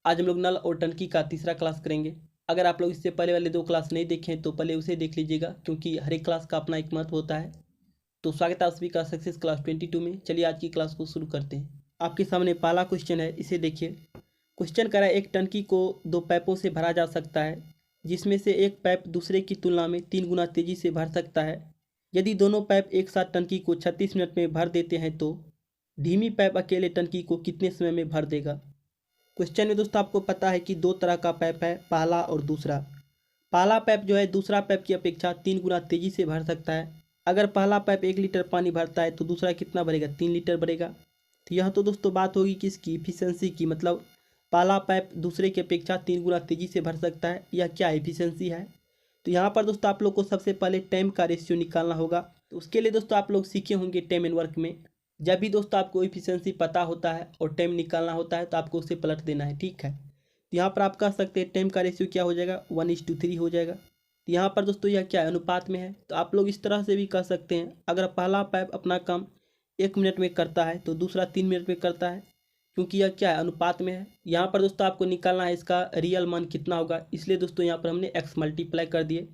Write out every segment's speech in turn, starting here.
आज हम लोग नल और टंकी का तीसरा क्लास करेंगे। अगर आप लोग इससे पहले वाले 2 क्लास नहीं देखे हैं तो पहले उसे देख लीजिएगा, क्योंकि हर एक क्लास का अपना एक महत्व होता है। तो स्वागत है आप सभी का सक्सेस क्लास 22 में। चलिए आज की क्लास को शुरू करते हैं। आपके सामने पहला क्वेश्चन है, इसे देखिए। क्वेश्चन कह रहा है एक टंकी को 2 पैपों से भरा जा सकता है, जिसमें से एक पैप दूसरे की तुलना में 3 गुना तेजी से भर सकता है। यदि दोनों पैप एक साथ टंकी को 36 मिनट में भर देते हैं तो धीमी पैप अकेले टंकी को कितने समय में भर देगा। क्वेश्चन में दोस्तों आपको पता है कि 2 तरह का पैप है, पहला और दूसरा। पहला पैप जो है दूसरा पैप की अपेक्षा 3 गुना तेजी से भर सकता है। अगर पहला पैप 1 लीटर पानी भरता है तो दूसरा कितना भरेगा, 3 लीटर भरेगा। तो यह तो दोस्तों बात होगी किसकी, इफिशियंसी की। मतलब पहला पैप दूसरे की अपेक्षा 3 गुना तेजी से भर सकता है, यह क्या इफिशियंसी है। तो यहाँ पर दोस्तों आप लोग को सबसे पहले टाइम का रेशियो निकालना होगा। तो उसके लिए दोस्तों आप लोग सीखे होंगे टाइम एंड वर्क में। जब भी दोस्तों आपको इफिशियंसी पता होता है और टाइम निकालना होता है तो आपको उसे पलट देना है, ठीक है। तो यहाँ पर आप कह सकते हैं टाइम का रेशियो क्या हो जाएगा, 1:3 हो जाएगा। तो यहाँ पर दोस्तों यह क्या है, अनुपात में है। तो आप लोग इस तरह से भी कह सकते हैं, अगर पहला पैप अपना काम 1 मिनट में करता है तो दूसरा 3 मिनट में करता है, क्योंकि यह क्या है, अनुपात में है। यहाँ पर दोस्तों आपको निकालना है इसका रियल मान कितना होगा, इसलिए दोस्तों यहाँ पर हमने x मल्टीप्लाई कर दिए।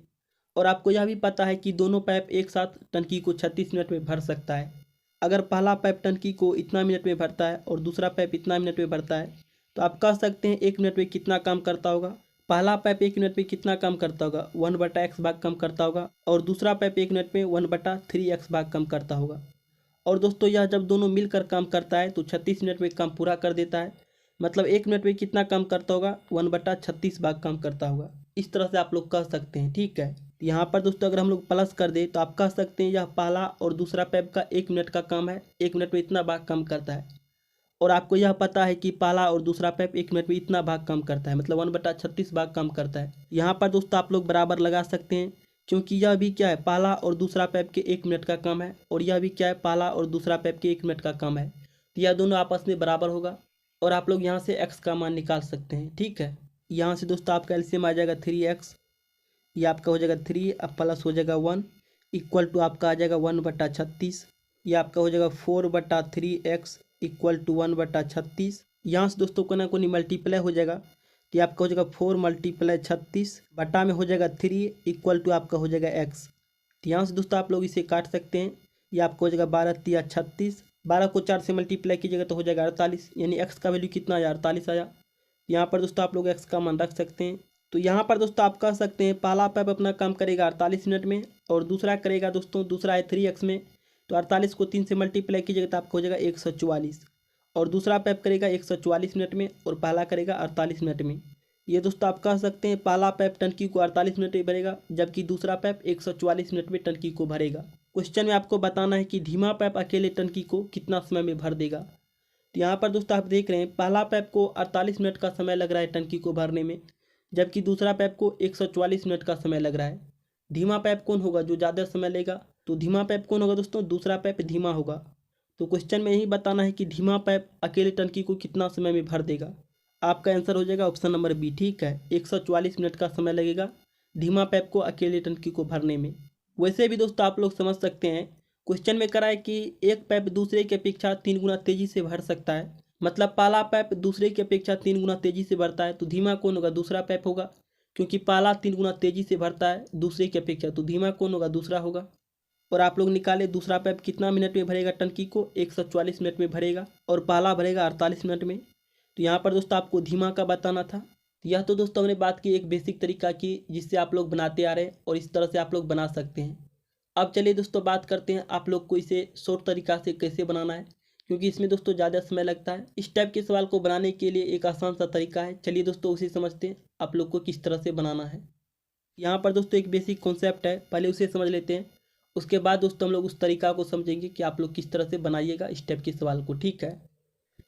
और आपको यह भी पता है कि दोनों पैप एक साथ टंकी को 36 मिनट में भर सकता है। अगर पहला पैप टंकी को इतना मिनट में भरता है और दूसरा पैप इतना मिनट में भरता है, तो आप कह सकते हैं 1 मिनट में कितना काम करता होगा। पहला पैप 1 मिनट में कितना काम करता होगा, 1/x भाग कम करता होगा, और दूसरा पैप 1 मिनट में 1/3x भाग कम करता होगा। और दोस्तों यह जब दोनों मिलकर काम करता है तो 36 मिनट में काम पूरा कर देता है। मतलब 1 मिनट में कितना काम करता होगा, 1/36 भाग काम करता होगा। इस तरह से आप लोग कह सकते हैं, ठीक है। यहाँ पर दोस्तों अगर हम लोग प्लस कर दें तो आप कह सकते हैं यह पहला और दूसरा पैप का 1 मिनट का काम है, 1 मिनट में इतना भाग काम करता है। और आपको यह पता है कि पहला और दूसरा पैप 1 मिनट में इतना भाग काम करता है, मतलब 1/36 भाग काम करता है। यहाँ पर दोस्तों आप लोग बराबर लगा सकते हैं, क्योंकि यह भी क्या है, पहला और दूसरा पैप के 1 मिनट का काम है, और यह भी क्या है, पहला और दूसरा पैप के 1 मिनट का काम है। तो यह दोनों आपस में बराबर होगा। और आप लोग यहाँ से x का मान निकाल सकते हैं, ठीक है। यहाँ से दोस्तों आपका एलसीएम आ जाएगा 3x, ये आपका हो जाएगा 3, अब प्लस हो जाएगा 1 इक्वल टू आपका आ जाएगा 1/36। ये आपका हो जाएगा 4/3x इक्वल टू 1/36। यहाँ से दोस्तों को ना कोई मल्टीप्लाई हो जाएगा, तो ये आपका हो जाएगा 4 × 36 बटा में हो जाएगा 3 इक्वल टू आपका हो जाएगा x। तो यहाँ से दोस्तों आप लोग इसे काट सकते हैं। ये आपका हो जाएगा 12×3 = 36, 12 को 4 से मल्टीप्लाई कीजिएगा तो हो जाएगा 48, यानी x का वैल्यू कितना आया, 48 आया। यहाँ पर दोस्तों आप लोग x का मान रख सकते हैं। तो यहाँ पर दोस्तों आप कह सकते हैं पहला पैप अपना काम करेगा 48 मिनट में, और दूसरा करेगा दोस्तों, दूसरा है 3x में। तो 48 को 3 से मल्टीप्लाई कीजिएगा तो आपको हो जाएगा 144, और दूसरा पैप करेगा 144 मिनट में, और पहला करेगा 48 मिनट में। ये दोस्तों आप कह सकते हैं पहला पैप टंकी को 48 मिनट में भरेगा, जबकि दूसरा पैप 144 मिनट में टंकी को भरेगा। क्वेश्चन में आपको बताना है कि धीमा पैप अकेले टंकी को कितना समय में भर देगा। तो यहाँ पर दोस्तों आप देख रहे हैं पहला पैप को 48 मिनट का समय लग रहा है टंकी को भरने में, जबकि दूसरा पैप को 144 मिनट का समय लग रहा है। धीमा पैप कौन होगा जो ज़्यादा समय लेगा, तो धीमा पैप कौन होगा दोस्तों, दूसरा पैप धीमा होगा। तो क्वेश्चन में यही बताना है कि धीमा पैप अकेले टंकी को कितना समय में भर देगा। आपका आंसर हो जाएगा ऑप्शन नंबर बी, ठीक है। 144 मिनट का समय लगेगा धीमा पैप को अकेले टंकी को भरने में। वैसे भी दोस्तों आप लोग समझ सकते हैं, क्वेश्चन में करा है कि एक पैप दूसरे की अपेक्षा 3 गुना तेजी से भर सकता है। मतलब पहला पैप दूसरे की अपेक्षा 3 गुना तेजी से भरता है, तो धीमा कौन होगा, दूसरा पैप होगा, क्योंकि पहला 3 गुना तेजी से भरता है दूसरे की अपेक्षा, तो धीमा कौन होगा, दूसरा होगा। और आप लोग निकाले दूसरा पैप कितना मिनट में भरेगा टंकी को, 144 मिनट में भरेगा, और पहला भरेगा 48 मिनट में। तो यहाँ पर दोस्तों आपको धीमा का बताना था। यह तो दोस्तों हमने बात की एक बेसिक तरीका की, जिससे आप लोग बनाते आ रहे हैं, और इस तरह से आप लोग बना सकते हैं। अब चलिए दोस्तों बात करते हैं आप लोग को इसे शॉर्ट तरीका से कैसे बनाना है, क्योंकि इसमें दोस्तों ज़्यादा समय लगता है। इस टाइप के सवाल को बनाने के लिए एक आसान सा तरीका है, चलिए दोस्तों उसे समझते हैं आप लोग को किस तरह से बनाना है। यहाँ पर दोस्तों एक बेसिक कॉन्सेप्ट है, पहले उसे समझ लेते हैं। उसके बाद दोस्तों हम लोग उस तरीका को समझेंगे कि आप लोग किस तरह से बनाइएगा इस टाइप के सवाल को, ठीक है।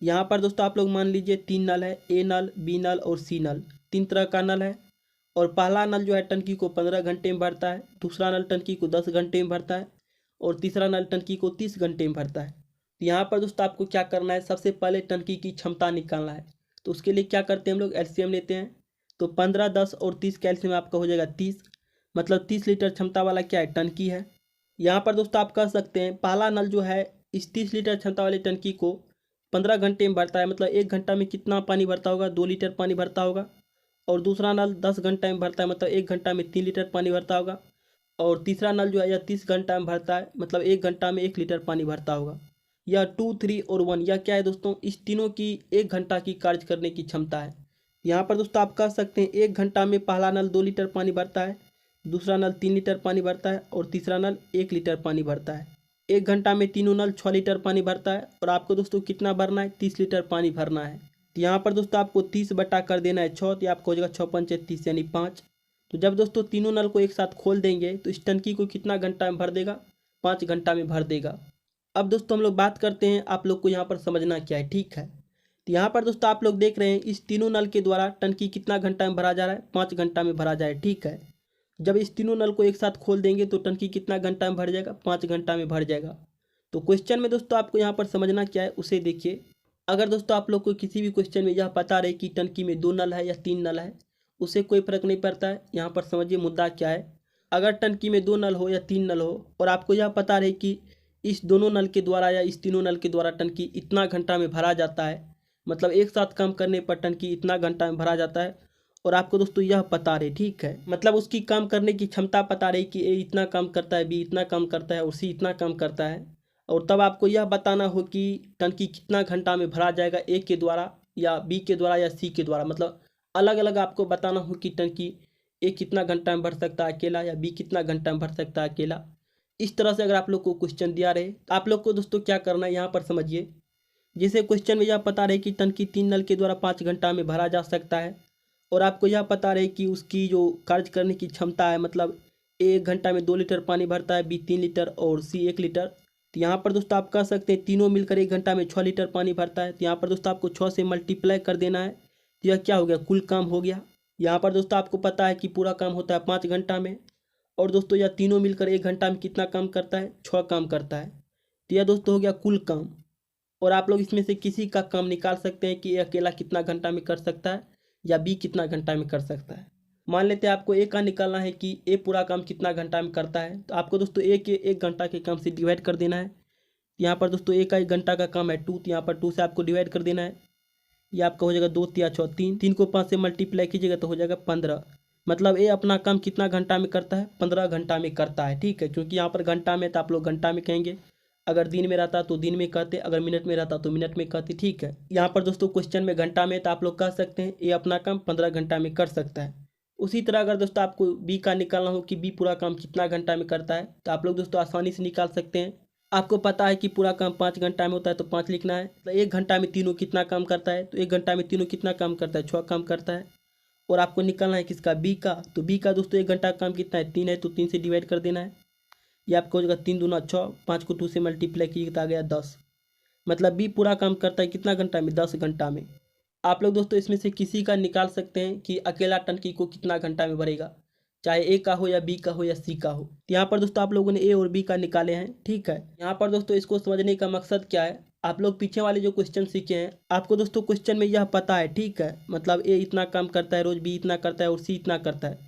यहाँ पर दोस्तों आप लोग मान लीजिए 3 नल है, ए नल, बी नल और सी नल, 3 तरह का नल है। और पहला नल जो है टंकी को 15 घंटे में भरता है, दूसरा नल टंकी को 10 घंटे में भरता है, और तीसरा नल टंकी को 30 घंटे में भरता है। तो यहाँ पर दोस्तों आपको क्या करना है, सबसे पहले टंकी की क्षमता निकालना है। तो उसके लिए क्या करते हैं हम लोग, एलसीएम लेते हैं। तो 15, 10 और 30 का एलसीएम आपका हो जाएगा 30, मतलब 30 लीटर क्षमता वाला क्या है, टंकी है। यहाँ पर दोस्तों आप कह सकते हैं पहला नल जो है इस 30 लीटर क्षमता वाली टंकी को 15 घंटे में भरता है, मतलब 1 घंटा में कितना पानी भरता होगा, 2 लीटर पानी भरता होगा। और दूसरा नल 10 घंटा में भरता है, मतलब 1 घंटा में 3 लीटर पानी भरता होगा। और तीसरा नल जो है यह 30 घंटा में भरता है, मतलब 1 घंटा में 1 लीटर पानी भरता होगा। यह 2, 3 और 1 यह क्या है दोस्तों, इस तीनों की 1 घंटा की कार्य करने की क्षमता है। यहाँ पर दोस्तों आप कह सकते हैं 1 घंटा में पहला नल 2 लीटर पानी भरता है, दूसरा नल 3 लीटर पानी भरता है और तीसरा नल 1 लीटर पानी भरता है। 1 घंटा में तीनों नल 6 लीटर पानी भरता है और आपको दोस्तों कितना भरना है, 30 लीटर पानी भरना है। तो यहाँ पर दोस्तों आपको 30 बटा कर देना है 6, तो आपको हो जाएगा 6 पंचे 30 यानी 5। तो जब दोस्तों तीनों नल को एक साथ खोल देंगे तो इस टंकी को कितना घंटा में भर देगा, 5 घंटा में भर देगा। अब दोस्तों हम लोग बात करते हैं, आप लोग को यहाँ पर समझना क्या है, ठीक है। तो यहाँ पर दोस्तों आप लोग देख रहे हैं इस तीनों नल के द्वारा टंकी कितना घंटा में भरा जा रहा है, 5 घंटा में भरा जाए, ठीक है। जब इस तीनों नल को एक साथ खोल देंगे तो टंकी कितना घंटा में भर जाएगा, 5 घंटा में भर जाएगा। तो क्वेश्चन में दोस्तों आपको यहाँ पर समझना क्या है उसे देखिए। अगर दोस्तों आप लोग को किसी भी क्वेश्चन में यह पता रहे कि टंकी में 2 नल है या 3 नल है, उससे कोई फर्क नहीं पड़ता है। यहाँ पर समझिए मुद्दा क्या है। अगर टंकी में 2 नल हो या 3 नल हो और आपको यह पता रहे कि इस दोनों नल के द्वारा या इस तीनों नल के द्वारा टंकी इतना घंटा में भरा जाता है, मतलब एक साथ काम करने पर टंकी इतना घंटा में भरा जाता है, और आपको दोस्तों यह पता रहे, ठीक है, मतलब उसकी काम करने की क्षमता पता रही कि ए इतना काम करता है, बी इतना काम करता है और सी इतना काम करता है, और तब आपको यह बताना हो कि टंकी कितना घंटा में भरा जाएगा, ए के द्वारा या बी के द्वारा या सी के द्वारा, मतलब अलग अलग आपको बताना हो कि टंकी ए कितना घंटा में भर सकता है अकेला या बी कितना घंटा में भर सकता है अकेला। इस तरह से अगर आप लोग को क्वेश्चन दिया रहे तो आप लोग को दोस्तों क्या करना है, यहाँ पर समझिए। जैसे क्वेश्चन में यह पता रहे कि टंकी 3 नल के द्वारा 5 घंटा में भरा जा सकता है, और आपको यह पता रहे कि उसकी जो कार्य करने की क्षमता है, मतलब 1 घंटा में 2 लीटर पानी भरता है, बी 3 लीटर और सी 1 लीटर। तो यहाँ पर दोस्तों आप कह सकते हैं तीनों मिलकर 1 घंटा में 6 लीटर पानी भरता है। तो यहाँ पर दोस्तों आपको 6 से मल्टीप्लाई कर देना है, तो यह क्या हो गया, कुल काम हो गया। यहाँ पर दोस्तों आपको पता है कि पूरा काम होता है 5 घंटा में, और दोस्तों यह तीनों मिलकर 1 घंटा में कितना काम करता है, 6 काम करता है। तो यह दोस्तों हो गया कुल काम। और आप लोग इसमें से किसी का काम निकाल सकते हैं कि ये अकेला कितना घंटा में कर सकता है या बी कितना घंटा में कर सकता है। मान लेते हैं आपको ए का निकालना है कि ए पूरा काम कितना घंटा में करता है, तो आपको दोस्तों ए के 1 घंटा के काम से डिवाइड कर देना है। यहाँ पर दोस्तों ए का 1 घंटा का काम है 2, तो यहाँ पर 2 से आपको डिवाइड कर देना है। ये आपका हो जाएगा 2 तिया 6 3, 3 को 5 से मल्टीप्लाई कीजिएगा तो हो जाएगा 15। मतलब ए अपना काम कितना घंटा में करता है, 15 घंटा में करता है, ठीक है। क्योंकि यहाँ पर घंटा में तो आप लोग घंटा में कहेंगे, अगर दिन में रहता तो दिन में कहते, अगर मिनट में रहता तो मिनट में कहते, ठीक है। यहाँ पर दोस्तों क्वेश्चन में घंटा में तो आप लोग कह सकते हैं ये अपना काम 15 घंटा में कर सकता है। उसी तरह अगर दोस्तों आपको बी का निकालना हो कि बी पूरा काम कितना घंटा में करता है, तो आप लोग दोस्तों आसानी से निकाल सकते हैं। आपको पता है कि पूरा काम 5 घंटा में होता है, तो 5 लिखना है। तो 1 घंटा में तीनों कितना काम करता है, तो 1 घंटा में तीनों कितना काम करता है, 6 काम करता है। और आपको निकालना है किसका, बी का। तो बी का दोस्तों 1 घंटा का काम कितना है, 3 है, तो 3 से डिवाइड कर देना है। ये आपको हो जाएगा 3 दूना 6, 5 को 2 से मल्टीप्लाई कीजिए तो आ गया 10। मतलब बी पूरा काम करता है कितना घंटा में, 10 घंटा में। आप लोग दोस्तों इसमें से किसी का निकाल सकते हैं कि अकेला टंकी को कितना घंटा में भरेगा, चाहे ए का हो या बी का हो या सी का हो। तो यहाँ पर दोस्तों आप लोगों ने ए और बी का निकाले हैं, ठीक है। यहाँ पर दोस्तों इसको समझने का मकसद क्या है, आप लोग पीछे वाले जो क्वेश्चन सीखे हैं, आपको दोस्तों क्वेश्चन में यह पता है, ठीक है। मतलब ए इतना काम करता है रोज, बी इतना करता है और सी इतना करता है,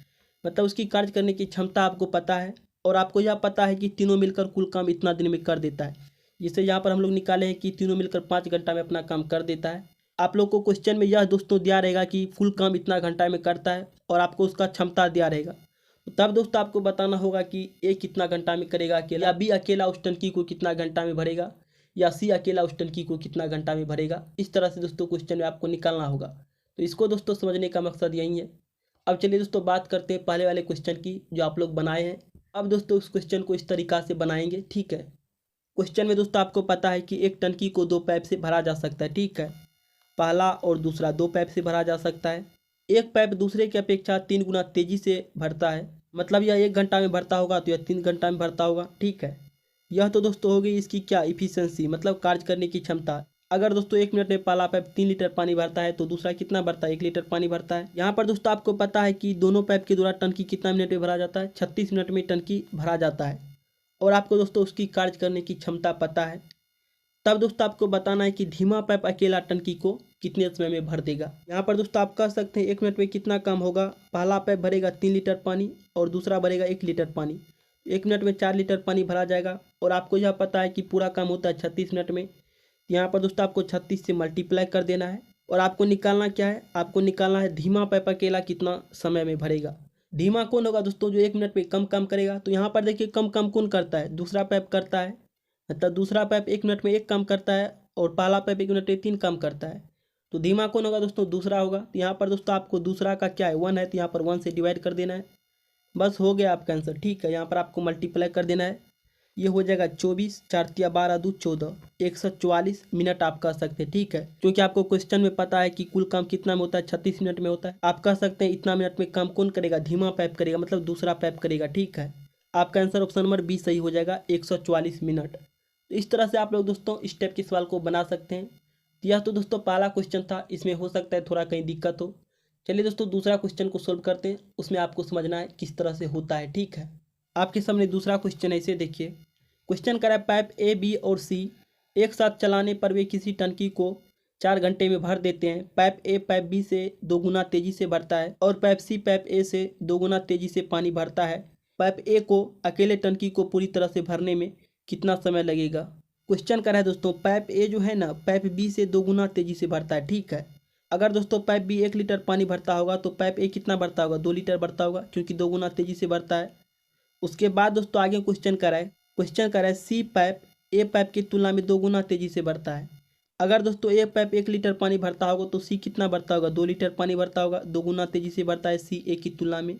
मतलब उसकी कार्य करने की क्षमता आपको पता है। और आपको यह पता है कि तीनों मिलकर कुल काम इतना दिन में कर देता है। जिससे यहाँ पर हम लोग निकाले हैं कि तीनों मिलकर 5 घंटा में अपना काम कर देता है। आप लोग को क्वेश्चन में यह दोस्तों दिया रहेगा कि कुल काम इतना घंटा में करता है, और आपको उसका क्षमता दिया रहेगा। तो तब दोस्तों आपको बताना होगा कि ए कितना घंटा में करेगा अकेला, या बी अकेला उस टंकी को कितना घंटा में भरेगा, या सी अकेला उस टंकी को कितना घंटा में भरेगा। इस तरह से दोस्तों क्वेश्चन में आपको निकालना होगा। तो इसको दोस्तों समझने का मकसद यही है। अब चलिए दोस्तों बात करते हैं पहले वाले क्वेश्चन की जो आप लोग बनाए हैं। अब दोस्तों उस क्वेश्चन को इस तरीका से बनाएंगे, ठीक है। क्वेश्चन में दोस्तों आपको पता है कि एक टंकी को 2 पाइप से भरा जा सकता है, ठीक है। पहला और दूसरा 2 पाइप से भरा जा सकता है। एक पाइप दूसरे की अपेक्षा 3 गुना तेजी से भरता है, मतलब यह 1 घंटा में भरता होगा तो यह 3 घंटा में भरता होगा, ठीक है। यह तो दोस्तों हो गई इसकी क्या, इफिशियंसी, मतलब कार्य करने की क्षमता। अगर दोस्तों 1 मिनट में पहला पाइप 3 लीटर पानी भरता है तो दूसरा कितना भरता है, 1 लीटर पानी भरता है। यहाँ पर दोस्तों आपको पता है कि दोनों पाइप के द्वारा टंकी कितना मिनट में भरा जाता है, 36 मिनट में टंकी भरा जाता है। और आपको दोस्तों उसकी कार्य करने की क्षमता पता है। तब दोस्तों आपको बताना है कि धीमा पाइप अकेला टंकी को कितने समय में भर देगा। यहाँ पर दोस्तों आप कह सकते हैं 1 मिनट में कितना काम होगा। पहला पाइप भरेगा 3 लीटर पानी और दूसरा भरेगा 1 लीटर पानी। 1 मिनट में 4 लीटर पानी भरा जाएगा। और आपको यह पता है कि पूरा काम होता है 36 मिनट में, यहाँ पर दोस्तों आपको 36 से मल्टीप्लाई कर देना है और आपको निकालना क्या है, आपको निकालना है धीमा पाइप अकेला कितना समय में भरेगा। धीमा कौन होगा दोस्तों, जो 1 मिनट में कम काम करेगा। तो यहाँ पर देखिए कम काम कौन करता है, दूसरा पाइप करता है, मतलब दूसरा पाइप 1 मिनट में 1 काम करता है और पहला पाइप 1 मिनट में 3 काम करता है। तो धीमा कौन होगा दोस्तों, दूसरा होगा। तो यहाँ पर दोस्तों आपको दूसरा का क्या है 1 है, तो यहाँ पर 1 से डिवाइड कर देना है, बस हो गया आपका आंसर। ठीक है, यहाँ पर आपको मल्टीप्लाई कर देना है, ये हो जाएगा 24, 4 तिया 12 2 14, 144 मिनट आप कह सकते हैं। ठीक है, क्योंकि आपको क्वेश्चन में पता है कि कुल काम कितना में होता है, 36 मिनट में होता है। आप कह सकते हैं इतना मिनट में काम कौन करेगा, धीमा पाइप करेगा, मतलब दूसरा पाइप करेगा। ठीक है, आपका आंसर ऑप्शन नंबर बी सही हो जाएगा, 144 मिनट। तो इस तरह से आप लोग दोस्तों इस टाइप के सवाल को बना सकते हैं। यह तो दोस्तों पहला क्वेश्चन था, इसमें हो सकता है थोड़ा कहीं दिक्कत हो। चलिए दोस्तों दूसरा क्वेश्चन को सोल्व करते हैं, उसमें आपको समझना है किस तरह से होता है। ठीक है, आपके सामने दूसरा क्वेश्चन है, इसे देखिए। क्वेश्चन करा है पाइप ए बी और सी एक साथ चलाने पर वे किसी टंकी को 4 घंटे में भर देते हैं। पाइप ए पाइप बी से 2 गुना तेजी से भरता है और पाइप सी पाइप ए से 2 गुना तेजी से पानी भरता है। पाइप ए को अकेले टंकी को पूरी तरह से भरने में कितना समय लगेगा। क्वेश्चन करा है दोस्तों पाइप ए जो है ना, पाइप बी से 2 गुना तेजी से भरता है। ठीक है, अगर दोस्तों पाइप बी 1 लीटर पानी भरता होगा तो पाइप ए कितना भरता होगा, 2 लीटर भरता होगा, क्योंकि 2 गुना तेजी से भरता है। उसके बाद दोस्तों आगे क्वेश्चन करा है सी पाइप ए पाइप की तुलना में 2 गुना तेजी से भरता है। अगर दोस्तों ए पाइप 1 लीटर पानी भरता होगा तो सी कितना भरता होगा, 2 लीटर पानी भरता होगा, 2 गुना तेजी से भरता है सी ए की तुलना में।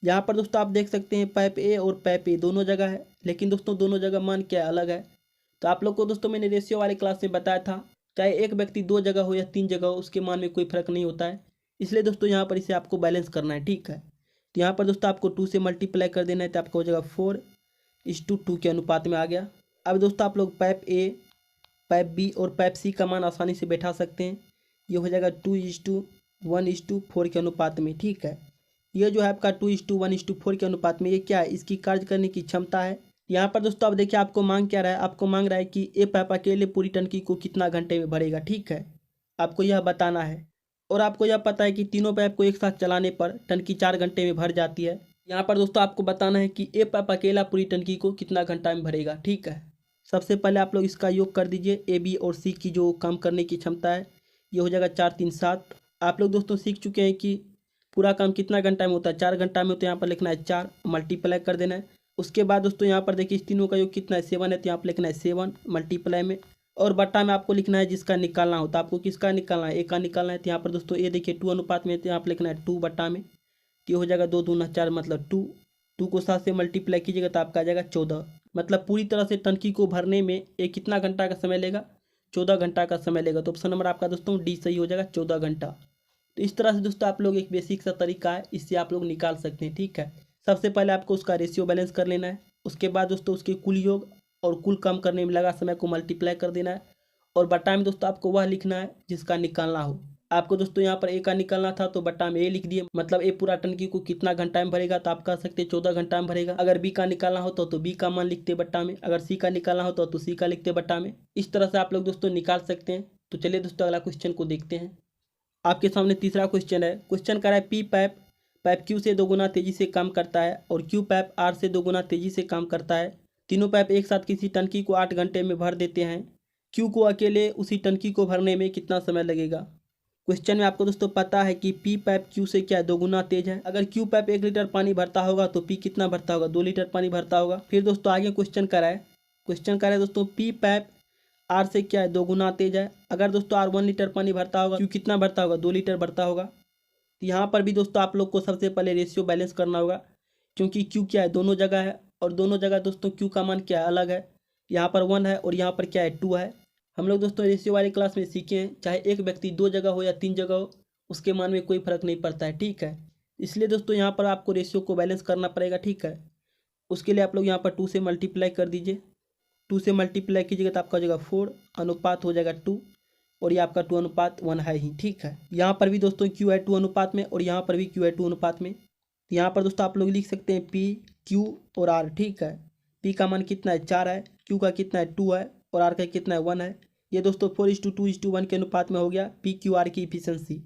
यहाँ पर दोस्तों आप देख सकते हैं पाइप ए और पाइप ए दोनों जगह है, लेकिन दोस्तों दोनों जगह मान क्या अलग है। तो आप लोग को दोस्तों मैंने रेशियो वाले क्लास में बताया था, चाहे एक व्यक्ति 2 जगह हो या 3 जगह हो, उसके मान में कोई फर्क नहीं होता है। इसलिए दोस्तों यहाँ पर इसे आपको बैलेंस करना है। ठीक है, तो यहाँ पर दोस्तों आपको 2 से मल्टीप्लाई कर देना है, तो आपका हो जाएगा 4:2 के अनुपात में आ गया। अब दोस्तों आप लोग पाइप ए पाइप बी और पाइप सी का मान आसानी से बैठा सकते हैं, ये हो जाएगा 2:1:4 के अनुपात में। ठीक है, ये जो है आपका 2:1:4 के अनुपात में, ये क्या है, इसकी कार्य करने की क्षमता है। यहाँ पर दोस्तों अब देखिए आपको मांग क्या रहा है, आपको मांग रहा है कि ए पाइप अकेले पूरी टंकी को कितना घंटे में भरेगा। ठीक है, आपको यह बताना है और आपको यह पता है कि तीनों पाइप को एक साथ चलाने पर टंकी 4 घंटे में भर जाती है। यहाँ पर दोस्तों आपको बताना है कि ए पाइप अकेला पूरी टंकी को कितना घंटा में भरेगा। ठीक है, सबसे पहले आप लोग इसका योग कर दीजिए, ए बी और सी की जो काम करने की क्षमता है, ये हो जाएगा 4 3 7। आप लोग दोस्तों सीख चुके हैं कि पूरा काम कितना घंटा में होता है, 4 घंटा में। तो यहाँ पर लिखना है 4, मल्टीप्लाई कर देना है। उसके बाद दोस्तों यहाँ पर देखिए इस तीनों का योग कितना है, 7 है, तो यहाँ पर लिखना है 7 मल्टीप्लाई में, और बट्टा में आपको लिखना है जिसका निकालना होता है। आपको किसका निकालना है, ए का निकालना है। तो यहाँ पर दोस्तों ए देखिए 2 अनुपात में, तो यहाँ पर लिखना है 2 बट्टा में, तो ये हो जाएगा 2 दूना 4 मतलब 2 को 7 से मल्टीप्लाई कीजिएगा तो आपका आ जाएगा 14। मतलब पूरी तरह से टंकी को भरने में एक कितना घंटा का समय लेगा, 14 घंटा का समय लेगा। तो ऑप्शन नंबर आपका दोस्तों डी सही हो जाएगा, 14 घंटा। तो इस तरह से दोस्तों आप लोग एक बेसिक सा तरीका है, इससे आप लोग निकाल सकते हैं। ठीक है, सबसे पहले आपको उसका रेशियो बैलेंस कर लेना है, उसके बाद दोस्तों उसके कुल योग और कुल काम करने में लगा समय को मल्टीप्लाई कर देना है, और बट्टा में दोस्तों आपको वह लिखना है जिसका निकालना हो। आपको दोस्तों यहाँ पर ए का निकालना था तो बट्टा में ए लिख दिए, मतलब ए पूरा टंकी को कितना घंटा में भरेगा, तो आप कह सकते हैं 14 घंटा में भरेगा। अगर बी का निकालना हो तो बी का मान लिखते बट्टा में, अगर सी का निकालना हो तो सी का लिखते बट्टा में। इस तरह से आप लोग दोस्तों निकाल सकते हैं। तो चलिए दोस्तों अगला क्वेश्चन को देखते हैं। आपके सामने तीसरा क्वेश्चन है। क्वेश्चन कर रहा है पी पाइप पाइप क्यू से 2 गुना तेजी से काम करता है और क्यू पाइप आर से 2 गुना तेजी से काम करता है। तीनों पाइप एक साथ किसी टंकी को 8 घंटे में भर देते हैं। क्यू को अकेले उसी टंकी को भरने में कितना समय लगेगा। क्वेश्चन में आपको दोस्तों पता है कि पी पाइप क्यू से क्या है, 2 गुना तेज है। अगर क्यू पाइप 1 लीटर पानी भरता होगा तो पी कितना भरता होगा, 2 लीटर पानी भरता होगा। फिर दोस्तों आगे क्वेश्चन करा है दोस्तों पी पाइप आर से क्या है, 2 गुना तेज है। अगर दोस्तों आर 1 लीटर पानी भरता होगा, क्यू कितना भरता होगा, 2 लीटर भरता होगा। तो यहाँ पर भी दोस्तों आप लोग को सबसे पहले रेशियो बैलेंस करना होगा, क्योंकि क्यू क्या है, दोनों जगह है, और दोनों जगह दोस्तों क्यू का मान क्या है, अलग है। यहाँ पर 1 है और यहाँ पर क्या है, 2 है। हम लोग दोस्तों रेशियो वाली क्लास में सीखे हैं, चाहे एक व्यक्ति 2 जगह हो या 3 जगह हो, उसके मान में कोई फर्क नहीं पड़ता है। ठीक है, इसलिए दोस्तों यहाँ पर आपको रेशियो को बैलेंस करना पड़ेगा। ठीक है, उसके लिए आप लोग यहाँ पर 2 से मल्टीप्लाई कर दीजिए। 2 से मल्टीप्लाई कीजिएगा तो आपका हो जाएगा 4 अनुपात हो जाएगा 2, और ये आपका 2 अनुपात 1 है ही। ठीक है, यहाँ पर भी दोस्तों क्यू है 2 अनुपात में, और यहाँ पर भी क्यू है 2 अनुपात में। यहाँ पर दोस्तों आप लोग लिख सकते हैं पी क्यू और आर। ठीक है, पी का मान कितना है, 4 है, क्यू का कितना है, 2 है, और आर का कितना है, 1 है। ये दोस्तों 4:2:1 के अनुपात में हो गया पी क्यू आर की इफिशियंसी।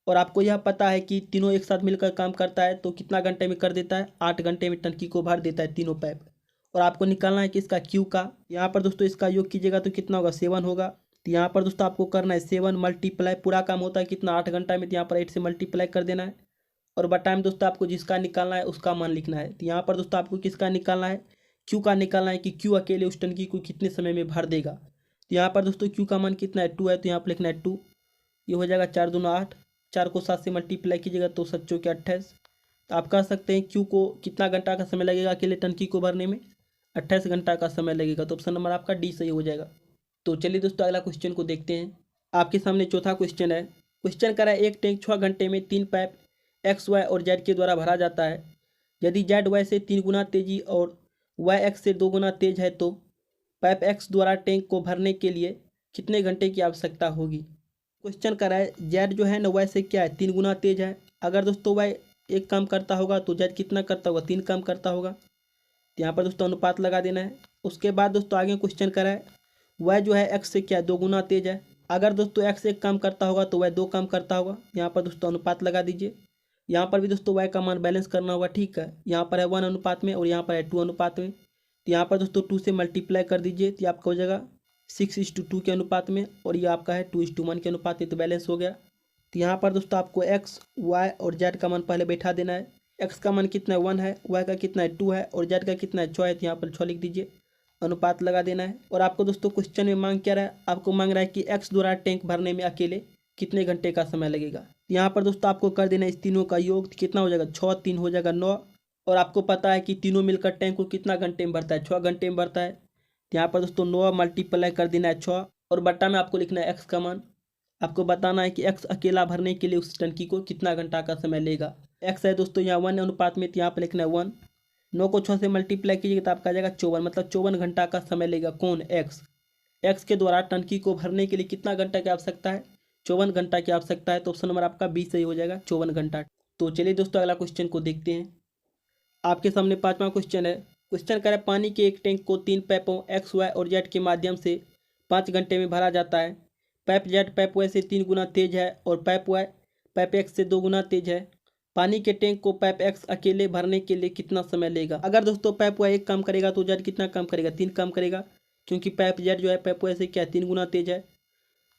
और आपको यह पता है कि तीनों एक साथ मिलकर काम करता है तो कितना घंटे में कर देता है, 8 घंटे में टंकी को भर देता है तीनों पाइप। और आपको निकालना है कि इसका क्यू का, यहाँ पर दोस्तों इसका योग कीजिएगा तो कितना होगा, 7 होगा। तो यहाँ पर दोस्तों आपको करना है 7 मल्टीप्लाई, पूरा काम होता है कितना 8 घंटा में, तो यहाँ पर 8 से मल्टीप्लाई कर देना है। और बटा में दोस्तों आपको जिसका निकालना है उसका मान लिखना है। तो यहाँ पर दोस्तों आपको किसका निकालना है, क्यू का निकालना है कि क्यू अकेले उस टंकी को कितने समय में भर देगा। तो यहाँ पर दोस्तों क्यू का मान कितना है 2 है, तो यहाँ पर लिखना है 2। ये हो जाएगा 4 दूना 8, 4 को 7 से मल्टीप्लाई कीजिएगा तो 7 चौके 28। तो आप कह सकते हैं क्यू को कितना घंटा का समय लगेगा अकेले टंकी को भरने में, 28 घंटा का समय लगेगा। तो ऑप्शन नंबर आपका डी सही हो जाएगा। तो चलिए दोस्तों अगला क्वेश्चन को देखते हैं। आपके सामने चौथा क्वेश्चन है। क्वेश्चन करा है एक टैंक 6 घंटे में 3 पाइप एक्स वाई और जेड के द्वारा भरा जाता है। यदि जेड वाई से 3 गुना तेजी और वाई एक्स से 2 गुना तेज है तो पाइप एक्स द्वारा टैंक को भरने के लिए कितने घंटे की आवश्यकता होगी। क्वेश्चन करा है जेड जो है ना वाई से क्या है 3 गुना तेज है। अगर दोस्तों वाई एक काम करता होगा तो जेड कितना करता होगा, 3 काम करता होगा। तो यहाँ पर दोस्तों अनुपात लगा देना है। उसके बाद दोस्तों आगे क्वेश्चन करा है वाई जो है एक्स से क्या है 2 गुना तेज है। अगर दोस्तों एक्स एक काम करता होगा तो वाई 2 काम करता होगा। यहाँ पर दोस्तों अनुपात लगा दीजिए। यहाँ पर भी दोस्तों वाई का मान बैलेंस करना होगा, ठीक है। यहाँ पर है 1 अनुपात में और यहाँ पर है 2 अनुपात में। तो यहाँ पर दोस्तों 2 से मल्टीप्लाई कर दीजिए तो आपका हो जाएगा 6:2 के अनुपात में, और ये आपका है 2:1 के अनुपात में, तो बैलेंस हो गया। तो यहाँ पर दोस्तों आपको एक्स वाई और जेड का मान पहले बैठा देना है। एक्स का मान कितना है 1 है, वाई का कितना है 2 है और जेड का कितना है 6 है। तो यहाँ पर 6 लिख दीजिए, अनुपात लगा देना है। और आपको दोस्तों क्वेश्चन में मांग क्या रहा है, आपको मांग रहा है कि एक्स द्वारा टैंक भरने में अकेले कितने घंटे का समय लगेगा। यहाँ पर दोस्तों आपको कर देना इस तीनों का योग, कितना हो जाएगा 6, 3 हो जाएगा 9। और आपको पता है कि तीनों मिलकर टैंक को कितना घंटे में भरता है, 6 घंटे में भरता है। तो यहाँ पर दोस्तों 9 मल्टीप्लाई कर देना है 6, और बट्टा में आपको लिखना है एक्स का मान। आपको बताना है कि एक्स अकेला भरने के लिए उस टंकी को कितना घंटा का समय लेगा। एक्स है दोस्तों यहाँ 1 अनुपात में, तो यहाँ पर लिखना है 1। 9 को 6 से मल्टीप्लाई कीजिएगा तो आपका आ जाएगा 54, मतलब 54 घंटा का समय लेगा। कौन, एक्स। एक्स के द्वारा टंकी को भरने के लिए कितना घंटा की आवश्यकता है, 54 घंटा की आवश्यकता है। तो ऑप्शन नंबर आपका बी सही हो जाएगा, 54 घंटा। तो चलिए दोस्तों अगला क्वेश्चन को देखते हैं। आपके सामने 5वां क्वेश्चन है। क्वेश्चन करें पानी के एक टैंक को 3 पाइपों एक्स वाई और जेड के माध्यम से 5 घंटे में भरा जाता है। पाइप जेड पाइप वाई से 3 गुना तेज है और पाइप वाई पाइप एक्स से 2 गुना तेज है। पानी के टैंक को पाइप एक्स अकेले भरने के लिए कितना समय लेगा। अगर दोस्तों पाइप वाई एक काम करेगा तो जेड कितना काम करेगा, 3 काम करेगा, क्योंकि पाइप जेड जो है पाइप वाई से क्या 3 गुना तेज है।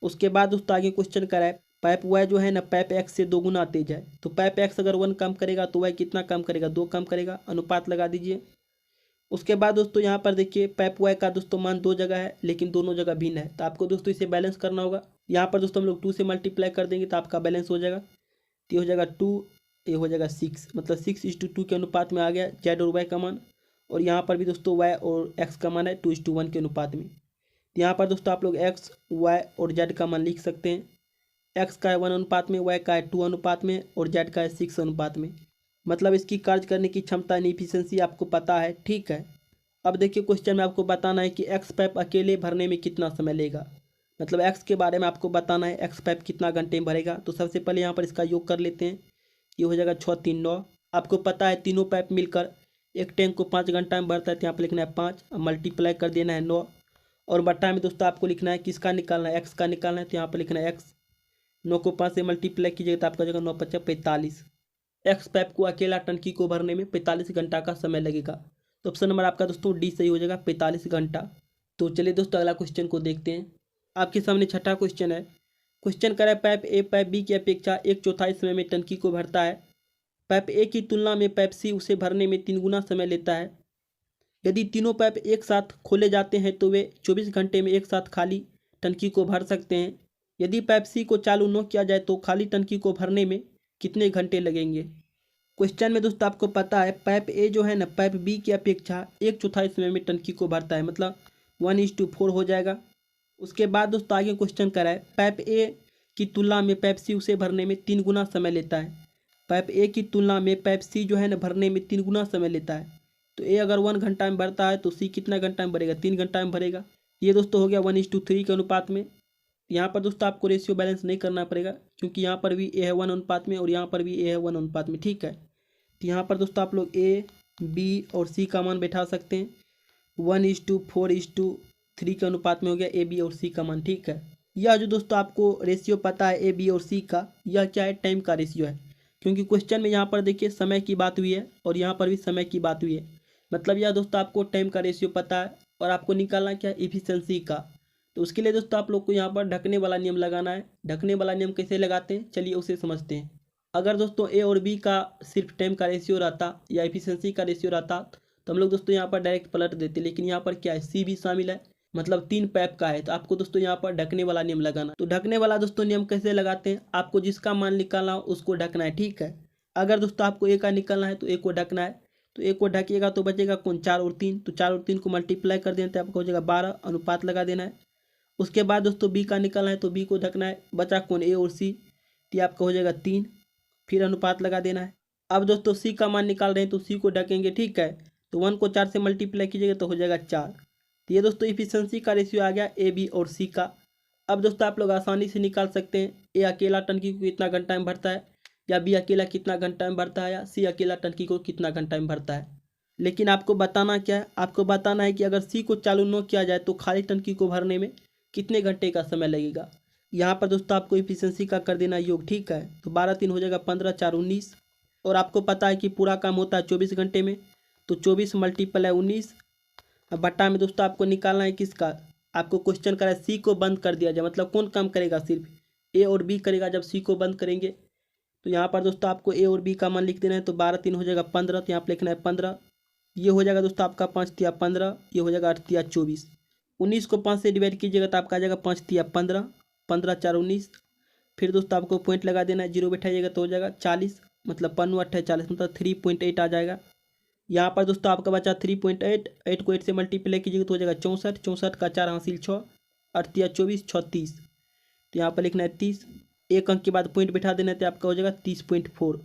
उसके बाद दोस्तों आगे क्वेश्चन कराए पाइप वाई जो है ना पाइप एक्स से 2 गुना तेज है। तो पाइप एक्स अगर 1 काम करेगा तो वाई कितना काम करेगा, 2 काम करेगा, अनुपात लगा दीजिए। उसके बाद दोस्तों यहाँ पर देखिए पाइप वाई का दोस्तों मान 2 जगह है लेकिन दोनों जगह भिन्न है, तो आपको दोस्तों इसे बैलेंस करना होगा। यहाँ पर दोस्तों हम लोग 2 से मल्टीप्लाई कर देंगे तो आपका बैलेंस हो जाएगा। तो ये हो जाएगा 2, ये हो जाएगा 6, मतलब 6:2 के अनुपात में आ गया जेड और वाई का मान। और यहाँ पर भी दोस्तों वाई और एक्स का मान है 2:1 के अनुपात में। तो यहाँ पर दोस्तों आप लोग एक्स वाई और जेड का मान लिख सकते हैं। एक्स का है 1 अनुपात में, वाई का है 2 अनुपात में और जेड का है 6 अनुपात में। मतलब इसकी कार्य करने की क्षमता यानी इफिशियंसी आपको पता है, ठीक है। अब देखिए क्वेश्चन में आपको बताना है कि एक्स पाइप अकेले भरने में कितना समय लेगा। मतलब एक्स के बारे में आपको बताना है एक्स पाइप कितना घंटे में भरेगा। तो सबसे पहले यहाँ पर इसका योग कर लेते हैं। ये हो जाएगा 6, 3, 9। आपको पता है तीनों पाइप मिलकर एक टैंक को 5 घंटा में भरता है, तो यहाँ पर लिखना है 5, मल्टीप्लाई कर देना है 9। और बट्टा में दोस्तों आपको लिखना है किसका निकालना है, एक्स का निकालना है। तो यहाँ पर लिखना है एक्स। 9 को 5 से मल्टीप्लाई कीजिएगा तो आपका जगह 9 × 5 = 45। एक्स पाइप को अकेला टंकी को भरने में 45 घंटा का समय लगेगा। तो ऑप्शन नंबर आपका दोस्तों डी सही हो जाएगा, 45 घंटा। तो चलिए दोस्तों अगला क्वेश्चन को देखते हैं। आपके सामने 6ठा क्वेश्चन है। क्वेश्चन करें पाइप ए पाइप बी की अपेक्षा 1/4 समय में टंकी को भरता है। पाइप ए की तुलना में पाइप सी उसे भरने में 3 गुना समय लेता है। यदि तीनों पाइप एक साथ खोले जाते हैं तो वे 24 घंटे में एक साथ खाली टंकी को भर सकते हैं। यदि पाइप सी को चालू न किया जाए तो खाली टंकी को भरने में कितने घंटे लगेंगे। क्वेश्चन में दोस्तों आपको पता है पाइप ए जो है ना पाइप बी की अपेक्षा 1/4 समय में टंकी को भरता है, मतलब 1:4 हो जाएगा। उसके बाद दोस्तों आगे क्वेश्चन करा है पाइप ए की तुलना में पाइप सी उसे भरने में 3 गुना समय लेता है। पाइप ए की तुलना में पाइप सी जो है ना भरने में 3 गुना समय लेता है। तो ए अगर 1 घंटा में भरता है तो सी कितना घंटा में भरेगा, 3 घंटा में भरेगा। ये दोस्तों हो गया 1:3 के अनुपात में। यहाँ पर दोस्तों आपको रेशियो बैलेंस नहीं करना पड़ेगा क्योंकि यहाँ पर भी ए है 1 अनुपात में और यहाँ पर भी ए है 1 अनुपात में, ठीक है। तो यहाँ पर दोस्तों आप लोग ए बी और सी का मान बैठा सकते हैं। 1:4:3 के अनुपात में हो गया ए बी और सी का मान, ठीक है। यह जो दोस्तों आपको रेशियो पता है ए बी और सी का, यह क्या है, टाइम का रेशियो है। क्योंकि क्वेश्चन में यहाँ पर देखिए समय की बात हुई है और यहाँ पर भी समय की बात हुई है। मतलब यह दोस्तों आपको टाइम का रेशियो पता है और आपको निकालना क्या है, इफिशियंसी का। तो उसके लिए दोस्तों आप लोग को यहाँ पर ढकने वाला नियम लगाना है। ढकने वाला नियम कैसे लगाते हैं, चलिए उसे समझते हैं। अगर दोस्तों ए और बी का सिर्फ टाइम का रेशियो रहता या एफिशिएंसी का रेशियो रहता तो हम लोग दोस्तों यहाँ पर डायरेक्ट पलट देते, लेकिन यहाँ पर क्या है, सी भी शामिल है, मतलब 3 पैप का है। तो आपको दोस्तों यहाँ पर ढकने वाला नियम लगाना। तो ढकने वाला दोस्तों नियम कैसे लगाते हैं, आपको जिसका मान निकालना हो उसको ढकना है, ठीक है। अगर दोस्तों आपको ए का निकालना है तो ए को ढकना है। तो ए को ढकिएगा तो बचेगा कौन, 4 और 3। तो 4 और 3 को मल्टीप्लाई कर देते हैं, आपको हो जाएगा 12, अनुपात लगा देना है। उसके बाद दोस्तों बी का निकालना है तो बी को ढकना है, बचा कौन, ए और सी। तो आपका हो जाएगा 3, फिर अनुपात लगा देना है। अब दोस्तों सी का मान निकाल रहे हैं तो सी को ढकेंगे, ठीक है। तो 1 को 4 से मल्टीप्लाई कीजिएगा तो हो जाएगा 4। तो ये दोस्तों इफिशिएंसी का रेशियो आ गया ए बी और सी का। अब दोस्तों आप लोग आसानी से निकाल सकते हैं ए अकेला टंकी को कितना घंटा में भरता है, या बी अकेला कितना घंटा में भरता है, या सी अकेला टंकी को कितना घंटा में भरता है। लेकिन आपको बताना क्या है, आपको बताना है कि अगर सी को चालू न किया जाए तो खाली टंकी को भरने में कितने घंटे का समय लगेगा। यहाँ पर दोस्तों आपको इफिशिएंसी का कर देना योग, ठीक है। तो 12 3 हो जाएगा 15, 4 19। और आपको पता है कि पूरा काम होता है 24 घंटे में, तो 24 मल्टीपल है 19। अब बट्टा में दोस्तों आपको निकालना है किसका, आपको क्वेश्चन करा है सी को बंद कर दिया जाए, मतलब कौन काम करेगा, सिर्फ ए और बी करेगा जब सी को बंद करेंगे। तो यहाँ पर दोस्तों आपको ए और बी का मान लिख देना है। तो 12 3 हो जाएगा 15, तो यहाँ पर लिखना है 15। ये हो जाएगा दोस्तों आपका 5 तिया 15, ये हो जाएगा 8 तिया 24। 19 को 5 से डिवाइड कीजिएगा तो आपका आ जाएगा 5 तिया 15, 15 4 19। फिर दोस्तों आपको पॉइंट लगा देना है, जीरो बैठाइएगा तो हो जाएगा 40, मतलब 5 8 40, मतलब 3.8 आ जाएगा। यहाँ पर दोस्तों आपका बचा 3.8, 8 को 8 से मल्टीप्लाई कीजिएगा तो हो जाएगा 64, 64 का 4 हासिल 6, 8 तिया 24, 36। तो यहाँ पर लिखना है 30, एक अंक के बाद पॉइंट बैठा देना है तो आपका हो जाएगा 30.4।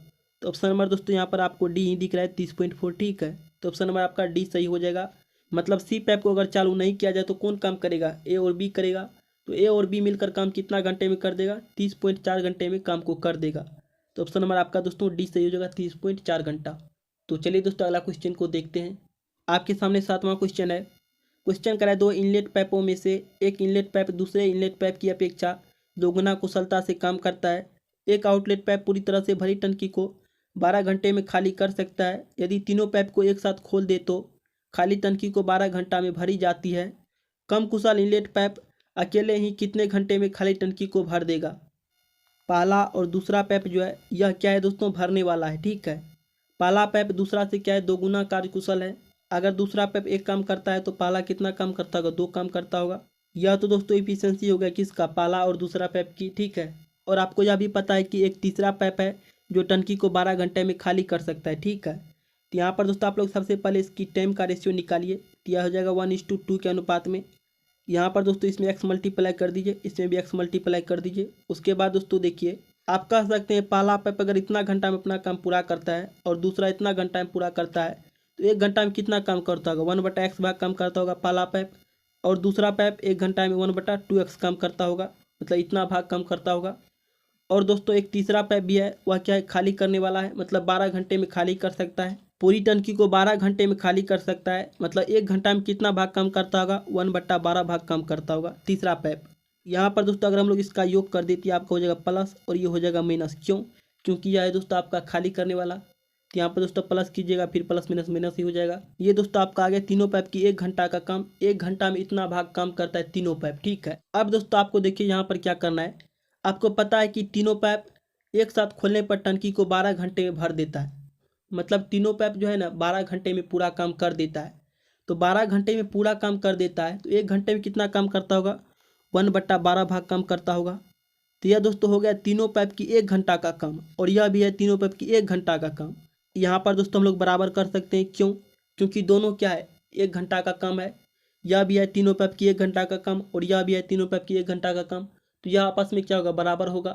तो ऑप्शन नंबर दोस्तों यहाँ पर आपको डी ही दिख रहा है 30.4, ठीक है। तो ऑप्शन नंबर आपका डी सही हो जाएगा। मतलब सी पैप को अगर चालू नहीं किया जाए तो कौन काम करेगा, ए और बी करेगा। तो ए और बी मिलकर काम कितना घंटे में कर देगा, 30.4 घंटे में काम को कर देगा। तो ऑप्शन नंबर आपका दोस्तों डी सही हो जाएगा, 30.4 घंटा। तो चलिए दोस्तों अगला क्वेश्चन को देखते हैं। आपके सामने 7वां क्वेश्चन है। क्वेश्चन करा है, 2 इनलेट पाइपों में से एक इनलेट पाइप दूसरे इनलेट पाइप की अपेक्षा दोगुना कुशलता से काम करता है। एक आउटलेट पाइप पूरी तरह से भरी टंकी को 12 घंटे में खाली कर सकता है। यदि तीनों पाइप को एक साथ खोल दे तो खाली टंकी को 12 घंटा में भरी जाती है। कम कुशल इनलेट पाइप अकेले ही कितने घंटे में खाली टंकी को भर देगा। पहला और दूसरा पाइप जो है यह क्या है दोस्तों, भरने वाला है, ठीक है। पहला पाइप दूसरा से क्या है, दोगुना कार्यकुशल है। अगर दूसरा पाइप एक काम करता है तो पहला कितना काम करता होगा, 2 काम करता होगा। यह तो दोस्तों इफिशिएंसी हो गया किसका, पहला और दूसरा पाइप की, ठीक है। और आपको यह भी पता है कि एक तीसरा पाइप है जो टंकी को 12 घंटे में खाली कर सकता है, ठीक है। तो यहाँ पर दोस्तों आप लोग सबसे पहले इसकी टाइम का रेशियो निकालिए। तो यह हो जाएगा 1:2 के अनुपात में। यहाँ पर दोस्तों इसमें x मल्टीप्लाई कर दीजिए, इसमें भी x मल्टीप्लाई कर दीजिए। उसके बाद दोस्तों देखिए, आप कह सकते हैं पहला पाइप अगर इतना घंटा में अपना काम पूरा करता है और दूसरा इतना घंटा में पूरा करता है तो 1 घंटा में कितना काम करता होगा, 1/x भाग काम करता होगा पहला पाइप। और दूसरा पाइप 1 घंटा में 1/2x काम करता होगा, मतलब इतना भाग काम करता होगा। और दोस्तों एक तीसरा पाइप भी है, वह क्या है, खाली करने वाला है, मतलब 12 घंटे में खाली कर सकता है। पूरी टंकी को 12 घंटे में खाली कर सकता है, मतलब 1 घंटा में कितना भाग काम करता होगा, 1/12 भाग काम करता होगा तीसरा पाइप। यहाँ पर दोस्तों अगर हम लोग इसका योग कर देते हैं आपका हो जाएगा प्लस और ये हो जाएगा माइनस। क्यों, क्योंकि यह है दोस्तों आपका खाली करने वाला। तो यहाँ पर दोस्तों प्लस कीजिएगा, फिर प्लस माइनस माइनस ही हो जाएगा। ये दोस्तों आपका आ गया तीनों पाइप की 1 घंटा का काम। 1 घंटा में इतना भाग काम करता है तीनों पाइप, ठीक है। अब दोस्तों आपको देखिए यहाँ पर क्या करना है। आपको पता है कि तीनों पाइप एक साथ खोलने पर टंकी को 12 घंटे में भर देता है, मतलब तीनों पाइप जो है ना 12 घंटे में पूरा काम कर देता है। तो 12 घंटे में पूरा काम कर देता है तो 1 घंटे में कितना काम करता होगा, 1/12 भाग काम करता होगा। तो यह दोस्तों हो गया तीनों पाइप की 1 घंटा का काम, और यह भी है तीनों पाइप की 1 घंटा का काम। यहाँ पर दोस्तों हम लोग बराबर कर सकते हैं। क्यों, क्योंकि दोनों क्या है, 1 घंटा का काम है। यह भी है तीनों पाइप की 1 घंटा का काम और यह भी है तीनों पाइप की 1 घंटा का काम। तो यह आपस में क्या होगा, बराबर होगा।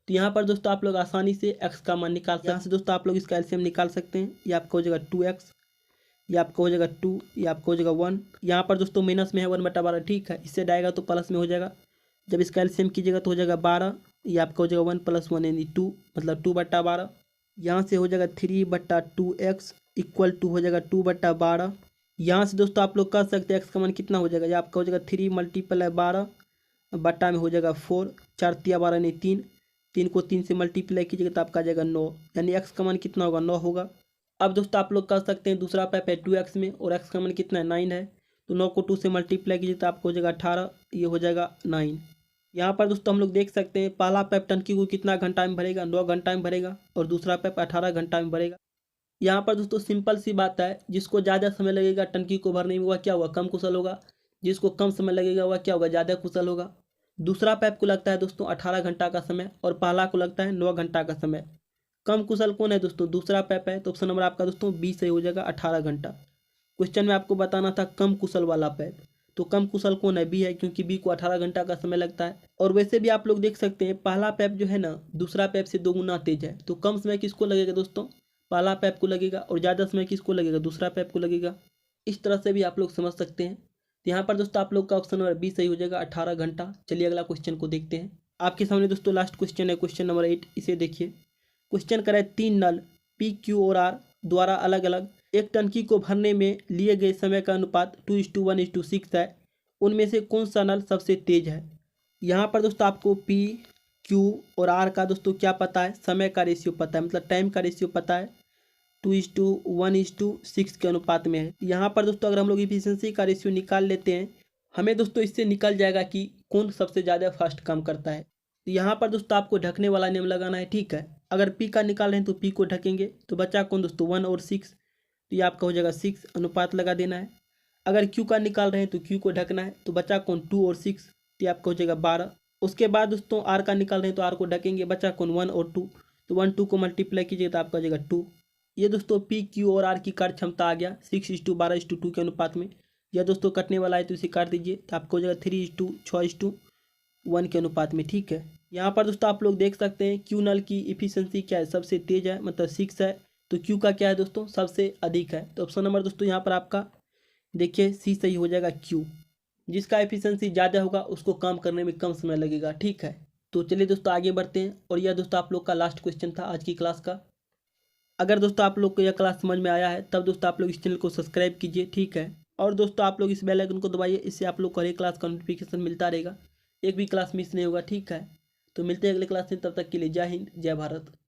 तो यहाँ पर दोस्तों आप लोग आसानी से x का मान निकाल सकते हैं। यहाँ से दोस्तों आप लोग इसका एलसीएम निकाल सकते हैं। ये आपका हो जाएगा 2x, ये आपका हो जाएगा 2, ये आपका हो जाएगा 1। यहाँ पर दोस्तों माइनस में है 1/12, ठीक है। इससे डालेगा तो प्लस में हो जाएगा। जब इसका एलसीएम कीजिएगा तो हो जाएगा 12, ये आपका हो जाएगा 1 + 1 यानी 2, मतलब 2/12। यहाँ से हो जाएगा 3/2x इक्वल टू हो जाएगा 2/12। यहाँ से दोस्तों आप लोग कर सकते हैं x का मान कितना हो जाएगा, ये आपका हो जाएगा 3 × 12 बट्टा में हो जाएगा 4, 4 × 12 यानी 3, 3 को 3 से मल्टीप्लाई कीजिएगा तो आपका आ जाएगा 9, यानी x का मान कितना होगा, 9 होगा। अब दोस्तों आप लोग कर सकते हैं दूसरा पाइप है 2x में और x का मान कितना है, 9 है। तो 9 को 2 से मल्टीप्लाई कीजिए तो आपको हो जाएगा 18, ये हो जाएगा 9। यहाँ पर दोस्तों हम लोग देख सकते हैं पहला पाइप टंकी को कितना घंटा में भरेगा, 9 घंटा में भरेगा, और दूसरा पाइप 18 घंटा में भरेगा। यहाँ पर दोस्तों सिंपल सी बात है, जिसको ज़्यादा समय लगेगा टंकी को भरने में वह क्या होगा, कम कुशल होगा। जिसको कम समय लगेगा वह क्या होगा, ज़्यादा कुशल होगा। दूसरा पाइप को लगता है दोस्तों 18 घंटा का समय और पहला को लगता है 9 घंटा का समय। कम कुशल कौन है दोस्तों, दूसरा पाइप है। तो ऑप्शन नंबर आपका दोस्तों बी सही हो जाएगा, 18 घंटा। क्वेश्चन में आपको बताना था कम कुशल वाला पाइप, तो कम कुशल कौन है, बी है, क्योंकि बी को 18 घंटा का समय लगता है। और वैसे भी आप लोग देख सकते हैं पहला पाइप जो है ना दूसरा पाइप से 2 गुना तेज है, तो कम समय किसको लगेगा दोस्तों, पहला पाइप को लगेगा, और ज़्यादा समय किसको लगेगा, दूसरा पाइप को लगेगा। इस तरह से भी आप लोग समझ सकते हैं। तो यहाँ पर दोस्तों आप लोग का ऑप्शन नंबर बी सही हो जाएगा, 18 घंटा। चलिए अगला क्वेश्चन को देखते हैं। आपके सामने दोस्तों लास्ट क्वेश्चन है, क्वेश्चन नंबर 8। इसे देखिए। क्वेश्चन करे 3 नल पी, क्यू और आर द्वारा अलग अलग एक टंकी को भरने में लिए गए समय का अनुपात 2:1:6 है। उनमें से कौन सा नल सबसे तेज है। यहाँ पर दोस्तों आपको पी, क्यू और आर का दोस्तों क्या पता है, समय का रेशियो पता है, मतलब टाइम का रेशियो पता है, 2:1:6 के अनुपात में है। यहाँ पर दोस्तों अगर हम लोग इफिशियंसी का रेशियो निकाल लेते हैं, हमें दोस्तों इससे निकल जाएगा कि कौन सबसे ज़्यादा फास्ट काम करता है। तो यहाँ पर दोस्तों आपको ढकने वाला नियम लगाना है, ठीक है। अगर पी का निकाल रहे हैं तो पी को ढकेंगे, तो बचा कौन दोस्तों 1 और 6, तो ये आपका हो जाएगा 6, अनुपात लगा देना है। अगर क्यू का निकाल रहे हैं तो क्यू को ढकना है, तो बचा कौन 2 और 6, तो ये आपका हो जाएगा 12। उसके बाद दोस्तों आर का निकाल रहे हैं तो आर को ढकेंगे, बचा कौन 1 और 2, तो 1 2 को मल्टीप्लाई कीजिए तो आपका हो जाएगा 2। ये दोस्तों पी, क्यू और आर की कार्य क्षमता आ गया 6:12:2 के अनुपात में। यह दोस्तों कटने वाला है तो इसे काट दीजिए, तो आपको हो जाएगा 3:6:1 के अनुपात में, ठीक है। यहाँ पर दोस्तों आप लोग देख सकते हैं क्यू नल की इफिशियंसी क्या है, सबसे तेज है, मतलब 6 है। तो क्यू का क्या है दोस्तों, सबसे अधिक है। तो ऑप्शन नंबर दोस्तों यहाँ पर आपका देखिए सी सही हो जाएगा, क्यू। जिसका एफिशिएंसी ज़्यादा होगा उसको काम करने में कम समय लगेगा, ठीक है। तो चलिए दोस्तों आगे बढ़ते हैं, और यह दोस्तों आप लोग का लास्ट क्वेश्चन था आज की क्लास का। अगर दोस्तों आप लोग को यह क्लास समझ में आया है तब दोस्तों आप लोग इस चैनल को सब्सक्राइब कीजिए, ठीक है। और दोस्तों आप लोग इस बेल आइकन को दबाइए, इससे आप लोग को हर एक क्लास का नोटिफिकेशन मिलता रहेगा, एक भी क्लास मिस नहीं होगा, ठीक है। तो मिलते हैं अगले क्लास में, तब तक के लिए जय हिंद, जय भारत।